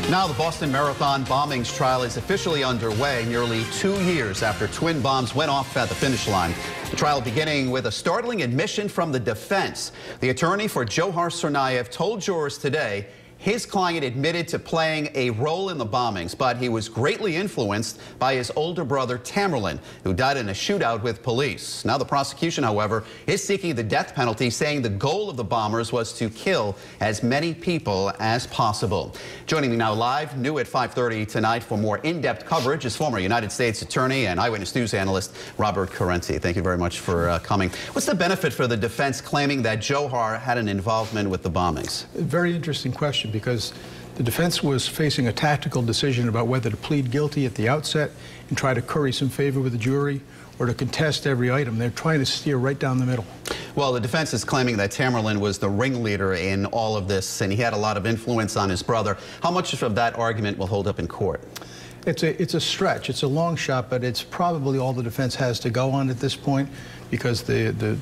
Now the Boston Marathon bombings trial is officially underway nearly 2 years after twin bombs went off at the finish line. The trial beginning with a startling admission from the defense. The attorney for Dzhokhar Tsarnaev told jurors today his client admitted to playing a role in the bombings, but he was greatly influenced by his older brother, Tamerlan, who died in a shootout with police. Now the prosecution, however, is seeking the death penalty, saying the goal of the bombers was to kill as many people as possible. Joining me now live, new at 5:30 tonight for more in-depth coverage, is former United States Attorney and Eyewitness News analyst Robert Corrente. Thank you very much for coming. What's the benefit for the defense claiming that Dzhokhar had an involvement with the bombings? Very interesting question, because the defense was facing a tactical decision about whether to plead guilty at the outset and try to curry some favor with the jury or to contest every item. They're trying to steer right down the middle. Well, the defense is claiming that Tamerlan was the ringleader in all of this, and he had a lot of influence on his brother. How much of that argument will hold up in court? It's a stretch. It's a long shot, but it's probably all the defense has to go on at this point, because the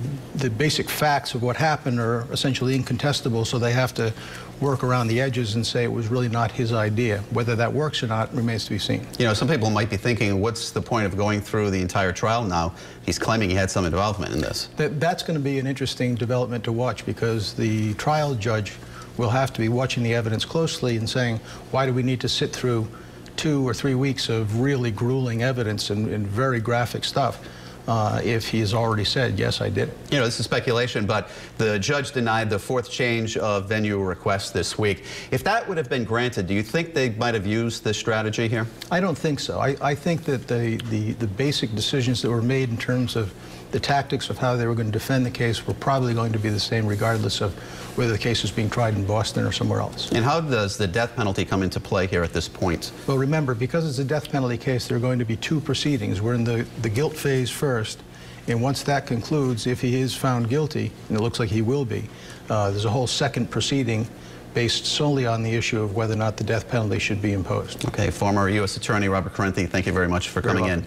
basic facts of what happened are essentially incontestable, so they have to work around the edges and say it was really not his idea. Whether that works or not remains to be seen. You know, some people might be thinking, what's the point of going through the entire trial now? He's claiming he had some involvement in this. That's going to be an interesting development to watch, because the trial judge will have to be watching the evidence closely and saying, why do we need to sit through 2 or 3 weeks of really grueling evidence and very graphic stuff if he's already said, yes, I did it. You know, this is speculation, but the judge denied the 4th change of venue request this week. If that would have been granted, do you think they might have used this strategy here? I don't think so. I think that the basic decisions that were made in terms of the tactics of how they were going to defend the case were probably going to be the same regardless of whether the case was being tried in Boston or somewhere else. And how does the death penalty come into play here at this point? Well, remember, because it's a death penalty case, there are going to be 2 proceedings. We're in the guilt phase first, and once that concludes, if he is found guilty, and it looks like he will be, there's a whole second proceeding based solely on the issue of whether or not the death penalty should be imposed. Okay, former U.S. Attorney Robert Corrente, thank you very much for coming in.